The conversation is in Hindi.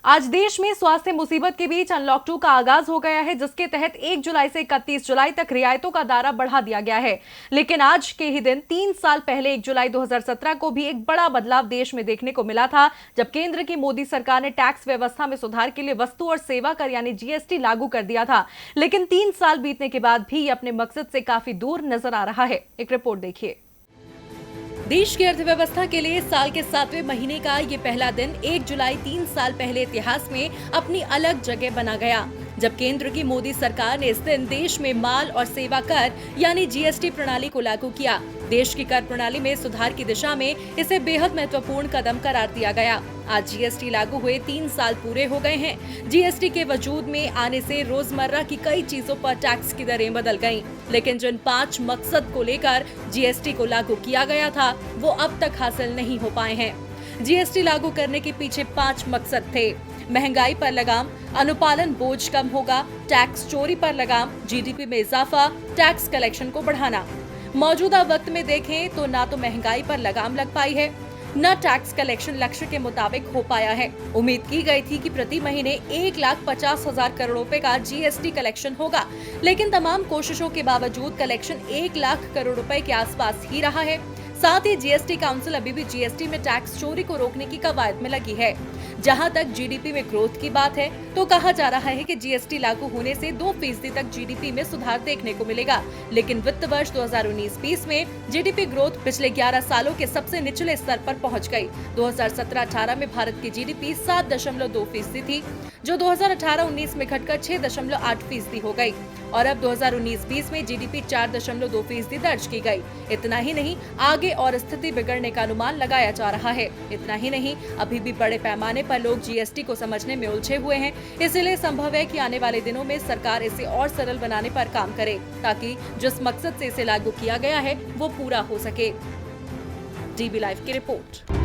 आज देश में स्वास्थ्य मुसीबत के बीच अनलॉक 2 का आगाज हो गया है, जिसके तहत 1 जुलाई से 31 जुलाई तक रियायतों का दायरा बढ़ा दिया गया है। लेकिन आज के ही दिन 3 साल पहले 1 जुलाई 2017 को भी एक बड़ा बदलाव देश में देखने को मिला था, जब केंद्र की मोदी सरकार ने टैक्स व्यवस्था में सुधार के लिए वस्तु और सेवा कर यानी जीएसटी लागू कर दिया था। लेकिन 3 साल बीतने के बाद भी ये अपने मकसद से काफी दूर नजर आ रहा है। एक रिपोर्ट देखिए। देश की अर्थव्यवस्था के लिए साल के 7वें महीने का ये पहला दिन 1 जुलाई 3 साल पहले इतिहास में अपनी अलग जगह बना गया, जब केंद्र की मोदी सरकार ने इस दिन देश में माल और सेवा कर यानी जीएसटी प्रणाली को लागू किया। देश की कर प्रणाली में सुधार की दिशा में इसे बेहद महत्वपूर्ण कदम करार दिया गया। आज जीएसटी लागू हुए 3 साल पूरे हो गए हैं। जीएसटी के वजूद में आने से रोजमर्रा की कई चीजों पर टैक्स की दरें बदल गईं, लेकिन जिन 5 मकसद को लेकर जीएसटी को लागू किया गया था, वो अब तक हासिल नहीं हो पाए हैं। जीएसटी लागू करने के पीछे 5 मकसद थे। महंगाई पर लगाम, अनुपालन बोझ कम होगा, टैक्स चोरी पर लगाम, जीडीपी में इजाफा, टैक्स कलेक्शन को बढ़ाना। मौजूदा वक्त में देखें तो ना तो महंगाई पर लगाम लग पाई है, न टैक्स कलेक्शन लक्ष्य के मुताबिक हो पाया है। उम्मीद की गई थी कि प्रति महीने 1,50,000 करोड़ रुपए का जीएसटी कलेक्शन होगा, लेकिन तमाम कोशिशों के बावजूद कलेक्शन 1 लाख करोड़ रुपए के आसपास ही रहा है। साथ ही जीएसटी काउंसिल अभी भी जीएसटी में टैक्स चोरी को रोकने की कवायद में लगी है। जहां तक जीडीपी में ग्रोथ की बात है, तो कहा जा रहा है कि जीएसटी लागू होने से 2% तक जीडीपी में सुधार देखने को मिलेगा, लेकिन वित्त वर्ष 2019-20 में जीडीपी ग्रोथ पिछले 11 सालों के सबसे निचले स्तर पर पहुंच गई। 2017-18 में भारत की जीडीपी 7.2% थी, जो 2018-19 में घटकर 6.8% हो गई, और अब 2019-20 में जीडीपी 4.2% दर्ज की गई। इतना ही नहीं, आगे और स्थिति बिगड़ने का अनुमान लगाया जा रहा है। इतना ही नहीं, अभी भी बड़े पैमाने पर लोग जीएसटी को समझने में उलझे हुए हैं। इसलिए संभव है कि आने वाले दिनों में सरकार इसे और सरल बनाने पर काम करे, ताकि जिस मकसद से इसे लागू किया गया है वो पूरा हो सके। डीबी लाइव की रिपोर्ट।